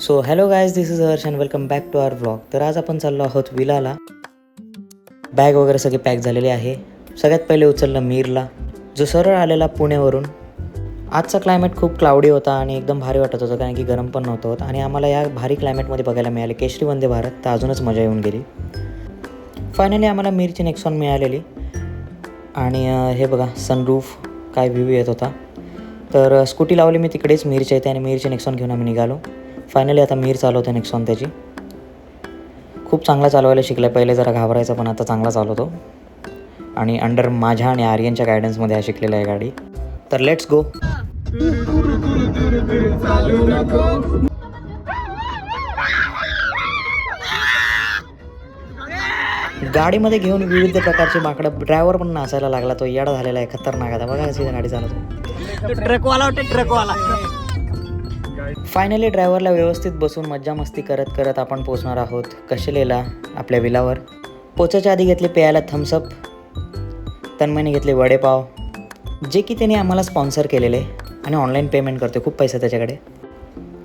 So hello guys, this is Harsh and welcome back to our vlog. तर आज आपण चाललो आहोत विलाला. बॅग वगैरे सगळे पॅक झालेले आहे. सगळ्यात पहिले उचललं मीरला, जो सरळ आलेला पुण्यावरून. आजचा क्लायमेट खूप क्लाउडी होता आणि एकदम भारी वाटत होतं, कारण की गरम पण नव्हतं होत. आणि आम्हाला या भारी क्लायमेटमध्ये बघायला मिळाले केशरी वंदे भारत, तर अजूनच मजा येऊन गेली. फायनली आम्हाला मीरची नेक्सॉन मिळालेली. आणि हे बघा सनरूफ काय व्ह्यू येत होता. तर स्कूटी लावली मी तिकडेच मीरच्या इथे आणि मीरची नेक्सॉन घेऊन आम्ही निघालो. फायनली आता मीर चालवतो नेक्सॉन त्याची. खूप चांगला चालवायला शिकला. पहिले जरा घाबरायचा, पण आता चांगला चालवतो. आणि अंडर माझ्या आणि आर्यनच्या गायडन्समध्ये शिकलेला आहे गाडी. तर लेट्स गो. गाडीमध्ये घेऊन विविध प्रकारचे माकडं. ड्रायव्हर पण नाचायला लागला, तो येडा झालेला आहे, खतरनाक. आता बघा कशी गाडी चालवतो. ट्रकवाला. फायनली ड्रायव्हरला व्यवस्थित बसून मज्जा मस्ती करत करत आपण पोचणार आहोत कशेलेला, आपल्या विलावर. पोचायच्या आधी घेतले प्यायला थम्सअप. तन्मयने घेतले वडेपाव, जे की त्याने आम्हाला स्पॉन्सर केलेले, आणि ऑनलाईन पेमेंट करते, खूप पैसा त्याच्याकडे.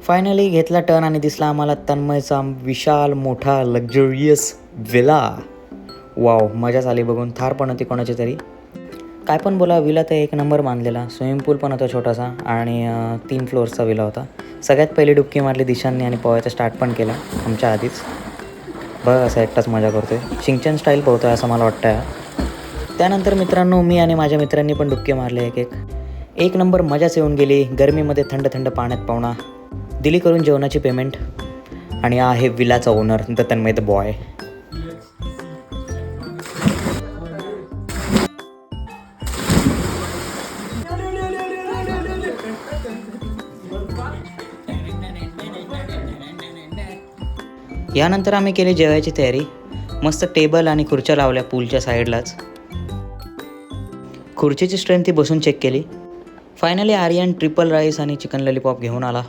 फायनली घेतला टर्न आणि दिसला आम्हाला तन्मयचा विशाल मोठा लक्झरियस विला. वाव, मजाच आली बघून. थार पण होती कोणाची तरी. काय पण बोला, विला तर एक नंबर बांधलेला. स्विमिंग पूल पण होता छोटासा आणि 3 फ्लोअर्सचा विला होता. सगळ्यात पहिली डुबकी मारली दिशांनी आणि पोहायचा स्टार्ट पण केला आमच्या आधीच. बघ असा एकटाच मजा करतोय, शिंगचन स्टाईल पोहतोय असं मला वाटतं. त्यानंतर मित्रांनो, मी आणि माझ्या मित्रांनी पण डुबके मारले एक नंबर मजाच येऊन गेली. गरमीमध्ये थंड थंड पाण्यात पावणा. दिली करून जेवणाची पेमेंट. आणि आहे विलाचा owner the Tanmay the boy. यानंतर आम्ही केली जेवायची तयारी. मस्त टेबल आणि खुर्च्या लावल्या पूलच्या साईडलाच. खुर्चीची स्ट्रेंथ ती बसून चेक केली. फायनली आर्यन ट्रिपल राईस आणि चिकन लॉलीपॉप घेऊन आला.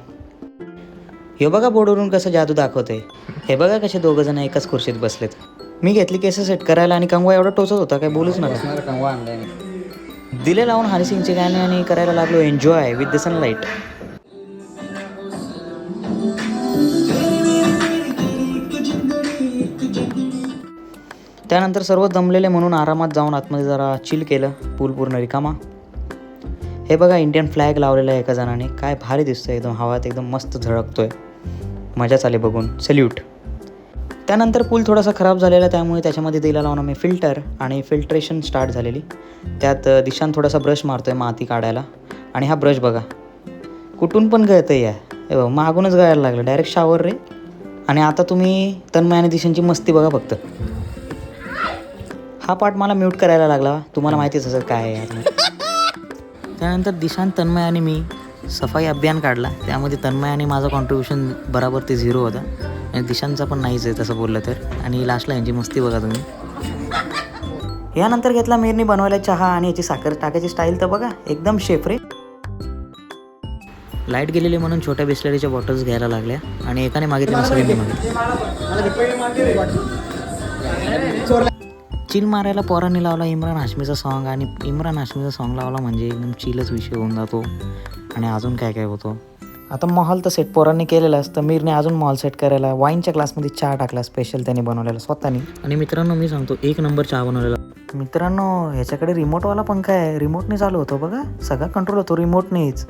हे बघा बोर्डवरून कसं जादू दाखवते. हे बघा कसे दोघंजण एकाच खुर्चीत बसलेत. मी घेतली केस सेट करायला आणि कंगवा एवढा टोचत होता काय बोलूच नका. कंगवा आणलाय दिले लावून हनीसिंगचे गाणे आणि करायला लागलो एन्जॉय विथ द सनलाईट. त्यानंतर सर्व दमलेले म्हणून आरामात जाऊन आतमध्ये जरा चिल केलं. पूल पूर्ण रिकामा. हे बघा इंडियन फ्लॅग लावलेला आहे एका जणाने. काय भारी दिसतोय, एकदम हवात एकदम मस्त झळकतोय. मजा चाले बघून. सल्यूट. त्यानंतर पूल थोडासा खराब झालेला, त्यामुळे त्याच्यामध्ये दिला लावून आम्ही फिल्टर आणि फिल्ट्रेशन स्टार्ट झालेली. त्यात दिशान थोडासा ब्रश मारतोय माती काढायला. आणि हा ब्रश बघा कुठून पण गळतं या. हे बघा मागूनच गळायला लागलं, डायरेक्ट शावर रे. आणि आता तुम्ही तन्मय आणि दिशांची मस्ती बघा फक्त. हा पार्ट मला म्यूट करायला लागला, तुम्हाला माहितीच असेल काय आहे यात. त्यानंतर दिशांत, तन्मय आणि मी सफाई अभियान काढला. त्यामध्ये तन्मय आणि माझं कॉन्ट्रीब्युशन बराबर ते 0 होता आणि दिशांचा पण नाहीच आहे तसं बोललं तर. आणि लास्टला यांची मस्ती बघा तुम्ही. यानंतर घेतला मीरनी बनवायला चहा आणि याची साखर टाकायची स्टाईल तर बघा एकदम शेफ रे. लाईट गेलेली म्हणून छोट्या बिस्लरीच्या बॉटल्स घ्यायला लागल्या आणि एकाने मागितल्या सगळ्यांनी मागितलं. चिल मारायला पोरांनी लावला इम्रान हाशमीचा सॉन्ग. आणि इम्रान हाशमीचा सॉन्ग लावला म्हणजे एकदम चिलच विषय होऊन जातो. आणि अजून काय काय होतो. आता मॉल तर सेट पोरांनी केलेला असतं. मीरने अजून मॉल सेट करायला वाईनच्या ग्लासमध्ये चहा टाकला स्पेशल त्यांनी बनवलेला स्वतःनी. आणि मित्रांनो मी सांगतो, एक नंबर चहा बनवलेला. मित्रांनो ह्याच्याकडे रिमोटवाला पंखा आहे, रिमोटने चालू होतो बघा. सगळा कंट्रोल होतो रिमोटनेच.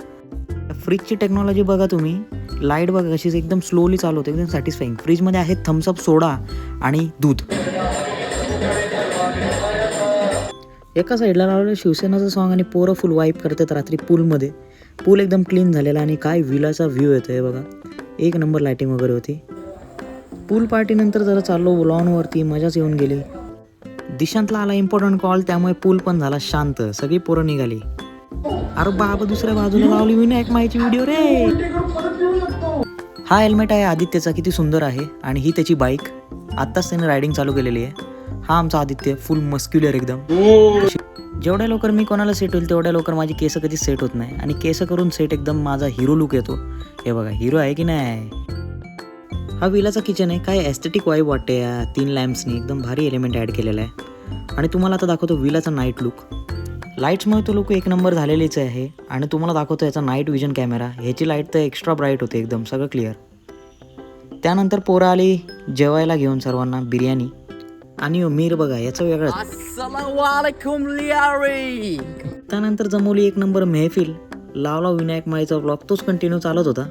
फ्रीजची टेक्नॉलॉजी बघा तुम्ही. लाईट बघा कशी एकदम स्लोली चालू होते, एकदम सॅटिस्फाईंग. फ्रीजमध्ये आहे थम्सअप, सोडा आणि दूध. एका साईडला लावलेलं शिवसेनाचं सॉन्ग आणि पोरं फुल वाईप करतात रात्री पूलमध्ये. पूल एकदम क्लीन झालेला आणि काय विलाचा व्ह्यू येतो आहे बघा. एक नंबर लाईटिंग वगैरे होती. पूल पार्टीनंतर जरा चाललो लॉनवरती, मजाच येऊन गेली. दिशांतला आला इम्पॉर्टंट कॉल, त्यामुळे पूल पण झाला शांत. सगळी पोरं निघाली. अरे बाबा दुसऱ्या बाजूला लावली विनायक माईची व्हिडिओ रे. हा हेल्मेट आहे आदित्यचा, किती सुंदर आहे. आणि ही त्याची बाईक. आत्ताच त्याने रायडिंग चालू केलेली आहे. हा आमचा आदित्य, फुल मस्क्युलर एकदम. जेवढ्या लवकर मी कोणाला सेट होईल तेवढ्या लवकर माझी केस कधी सेट होत नाही. आणि केस करून सेट एकदम माझा हिरो लुक येतो. हे बघा हिरो आहे की नाही. हा विलाचा किचन आहे. काय एस्थेटिक वाईब वाटते या 3 लॅम्प्सनी. एकदम भारी एलिमेंट ॲड केलेला आहे. आणि तुम्हाला आता दाखवतो विलाचा नाईट लुक. लाईट्समुळे तो लुक एक नंबर झालेलीच आहे. आणि तुम्हाला दाखवतो याचा नाईट विजन कॅमेरा. ह्याची लाईट तर एक्स्ट्रा ब्राईट होते एकदम, सगळं क्लिअर. त्यानंतर पोरं आली जेवायला घेऊन सर्वांना बिर्याणी. आणि मीर बघा याचं वेगळं. अस्सलामुअलैकुम लियारी. त्यानंतर जमवली एक नंबर मेहफिल. लावला विनायक माळीचा ब्लॉग, तोच कंटिन्यू चालत होता.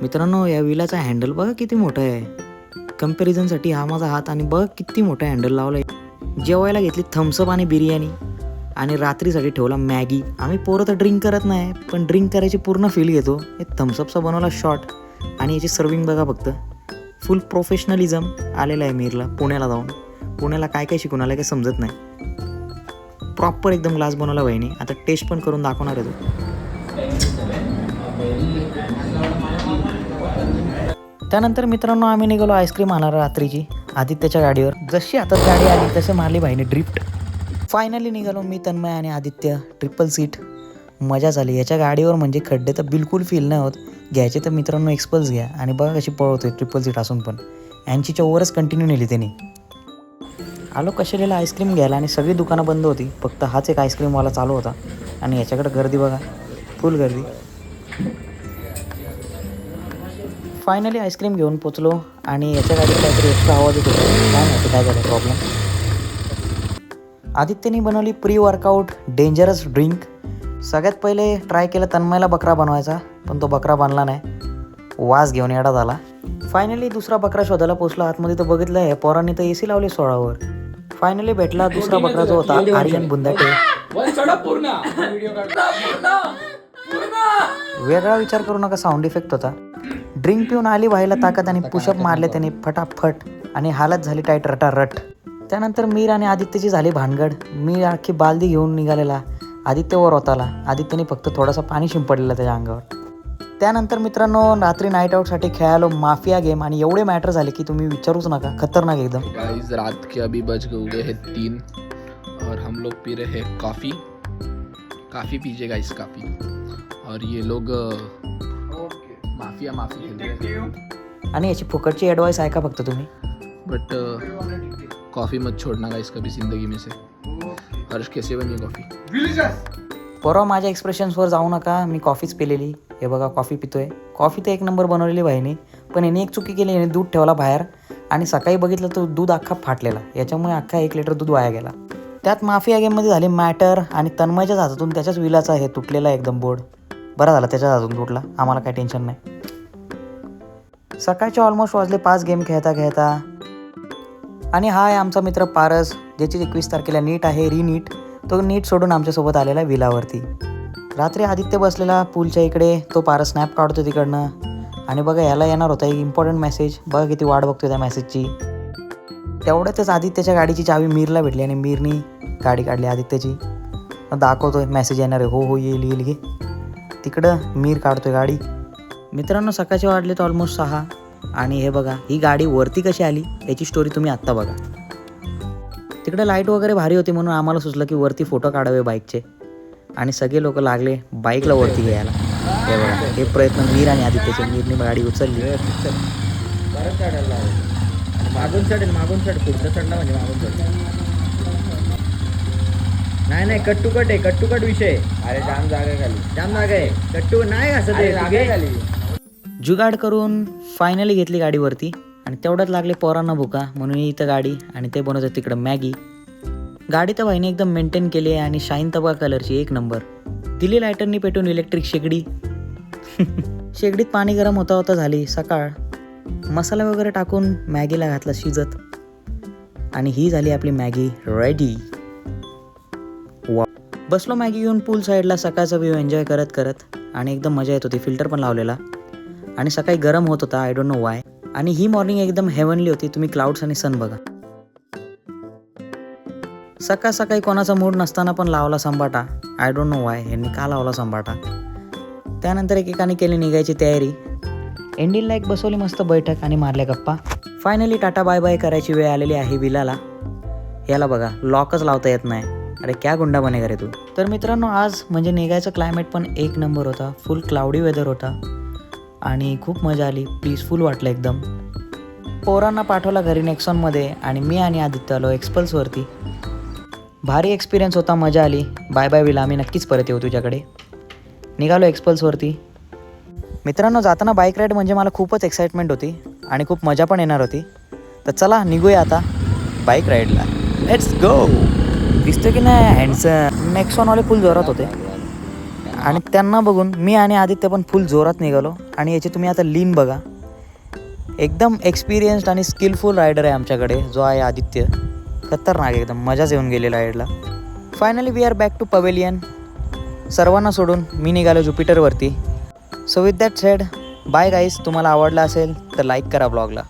मित्रांनो या विलाचा हँडल बघा किती मोठा आहे. कम्पॅरिझनसाठी हा माझा हात आणि बघ किती मोठा हँडल लावला आहे. जेवायला घेतली थम्सअप आणि बिर्याणी आणि रात्रीसाठी ठेवला मॅगी. आम्ही पोरं तर ड्रिंक करत नाही पण ड्रिंक करायची पूर्ण फील घेतो. हे थम्सअपचा बनवला शॉट आणि याची सर्विंग बघा फक्त. फुल प्रोफेशनलिझम आलेला आहे मीरला पुण्याला जाऊन. पुण्याला काय काय शिकून आलं काही समजत नाही. प्रॉपर एकदम ग्लास बनवला बहिणी. आता टेस्ट पण करून दाखवणार आहे तो. त्यानंतर मित्रांनो आम्ही निघालो आईस्क्रीम आणायला रात्रीची आदित्यच्या गाडीवर. जशी आता गाडी आली तसे मारली भाईने ड्रिफ्ट. फायनली निघालो मी, तन्मय आणि आदित्य. ट्रिपल सीट मजा झाली. याच्या गाडीवर म्हणजे खड्डे तर बिलकुल फील नाही होत. घ्यायचे तर मित्रांनो एक्सपल्स घ्या. आणि बघा कशी पळवतोय ट्रिपल सीट असून पण. 80च्या ओव्हरच कंटिन्यू नेली त्यांनी. आलो कशालेला आईस्क्रीम घ्यायला आणि सगळी दुकानं बंद होती. फक्त हाच एक आईस्क्रीमवाला चालू होता. आणि याच्याकडे गर्दी बघा, फुल गर्दी. फायनली आईस्क्रीम घेऊन पोचलो आणि याच्या गाडीत काहीतरी एक्स्ट्रा आवाज येत होता. काय माहिती काय झालं प्रॉब्लेम. आदित्यने बनवली प्री वर्कआउट डेंजरस ड्रिंक. सगळ्यात पहिले ट्राय केलं तन्मयला बकरा बनवायचा, पण तो बकरा बनला नाही. वास घेऊन येडा झाला. फायनली दुसरा बकरा शोधायला पोचला. आतमध्ये तर बघितलं आहे पोरांनी तर AC लावली 16वर. फायनली भेटला दुसरा बकरा जो होता आर्यन बुंदाटे. वेगळा विचार करू नका, साऊंड इफेक्ट होता. ड्रिंक पिऊन आली व्हायला ताकद आणि पुशअप मारले त्याने फटाफट आणि हालत झाली टाईट रटारट. त्यानंतर मीर आणि आदित्यची झाली भानगड. मी अख्खी बालदी घेऊन निघालेला, आदित्य वर होताला. आदित्यने फक्त थोडासा पाणी शिंपडलेलं त्याच्या अंगावर. त्यानंतर मित्रांनो रात्री नाईट आउटसाठी खेळालो माफिया गेम आणि एवढे मॅटर झाले की तुम्ही विचारूच नका. खतरनाक एकदम. गाइस रात के अभी बज गए हैं 3 और हम लोग पी रहे हैं काफ़ी पीजिए गाइस काफ़ी. और ये लोग माफिया खेल रहे हैं. आणि याची फुकटची ॲडवाईस ऐका फक्त तुम्ही. बट कॉफ़ी मत छोड़ना गाइस कभी ज़िंदगी में से. हर्ष कैसे बनी कॉफ़ी? परवा माझ्या एक्सप्रेशन्सवर जाऊ नका. मी कॉफीच पिलेली. हे बघा कॉफी पितोय. कॉफी तर एक नंबर बनवलेली भाईने. पण याने एक चुकी केली. याने दूध ठेवला बाहेर आणि सकाळी बघितलं तर दूध अख्खा फाटलेला. याच्यामुळे अख्खा 1 लिटर दूध वाया गेला. त्यात माफिया गेममध्ये झाले मॅटर आणि तन्मयच्याच हातातून त्याच्याच विलाचा हे तुटलेला एकदम बोर्ड. बरा झाला त्याच्याच हातून तुटला. आम्हाला काही टेन्शन नाही. सकाळचे ऑलमोस्ट वाजले 5 गेम खेळता. आणि हा आहे आमचा मित्र पारस, ज्याची 21 तारखेला नीट आहे रिनीट. तो नीट सोडून आमच्यासोबत आलेला विलावरती. रात्री आदित्य बसलेला पूलच्या इकडे. तो पारस स्नॅप काढतो तिकडनं. आणि बघा याला येणार होता एक इम्पॉर्टंट मेसेज. बघा किती वाट बघतोय त्या मेसेजची. तेवढ्यातच आदित्यच्या गाडीची चावी मीरला भेटली आणि मीरनी गाडी काढली आदित्यची. दाखवतोय मेसेज येणार आहे. हो येईल घे. तिकडं मीर काढतोय गाडी. मित्रांनो सकाळचे वाजलेत ऑलमोस्ट 6 आणि हे बघा ही गाडी वरती कशी आली याची स्टोरी तुम्ही आत्ता बघा. तिकडे लाईट वगैरे भारी होती म्हणून आम्हाला सुचलं की वरती फोटो काढावे बाईकचे. आणि सगळे लोक लागले बाईकला वरती घ्यायला. हे बघा हे प्रयत्न मीर आणि आदित्यचे. मीरने गाडी उचलली. मागून चढ पुढचं चढला म्हणजे मागून चढ. नाही कट टू कट विषय. अरे जाम जागा आहे. कट्टू नाही असं ते खाली. जुगाड करून फायनली घेतली गाडी वरती. आणि तेवढ्यात लागले पोरांना भुका म्हणून इथं गाडी आणि ते बनवतात तिकडं मॅगी. गाडी तर भाईने एकदम मेंटेन केली आहे आणि शाईन तबा कलरची 1 नंबर. दिली लायटरनी पेटून इलेक्ट्रिक शेगडी. शेगडीत पाणी गरम होता झाली सकाळ. मसाला वगैरे टाकून मॅगीला घातला शिजत. आणि ही झाली आपली मॅगी रेडी. वा बसलो मॅगी घेऊन पूल साईडला. सकाळचा व्ह्यू एन्जॉय करत आणि एकदम मजा येत होती. फिल्टर पण लावलेला आणि सकाळी गरम होत होता. I don't know Y. आणि ही मॉर्निंग एकदम हेवनली होती. तुम्ही क्लाउड्स आणि सन बघा. सकाळी कोणाचा मूड नसताना पण लावला संबाटा. आय डोंट नो वाय यांनी का लावला संबाटा. त्यानंतर एकेकाने केली निघायची तयारी. एंडिंगला एक बसवली मस्त बैठक आणि मारल्या गप्पा. फायनली टाटा बाय बाय करायची वेळ आलेली आहे विलाला. याला बघा लॉकच लावता येत नाही. अरे क्या गुंडा बनेगा रे तू. तर मित्रांनो आज म्हणजे निघायचं क्लायमेट पण 1 नंबर होता. फुल क्लाउडी वेदर होता आणि खूप मजा आली. पीसफुल वाटलं एकदम. पोरांना पाठवला घरी नेक्सॉनमध्ये आणि मी आणि आदित्य आलो एक्सपल्सवरती. भारी एक्सपिरियन्स होता. मजा आली. Bye bye villa. आम्ही नक्कीच परत येऊ तुझ्याकडे. निघालो एक्सपल्सवरती. मित्रांनो, जाताना बाईक राईड म्हणजे मला खूपच एक्साइटमेंट होती आणि खूप मजा पण येणार होती. तर चला निघूया आता बाईक राईडला. Let's go. दिसतं की नाही हँडसम. नेक्सॉनवाले फुल जोरात होते आणि त्यांना बघून मी आणि आदित्य पण फुल जोरात निघालो. आणि याची तुम्ही आता लीन बघा. एकदम एक्सपिरियन्स्ड आणि स्किलफुल रायडर आहे आमच्याकडे जो आहे आदित्य. खतरनाक एकदम मजाच येऊन गेली राईडला. Finally we are back to pavilion. सर्वांना सोडून मी निघालो ज्युपिटरवरती. So with that said bye guys. तुम्हाला आवडला असेल तर लाईक करा ब्लॉगला.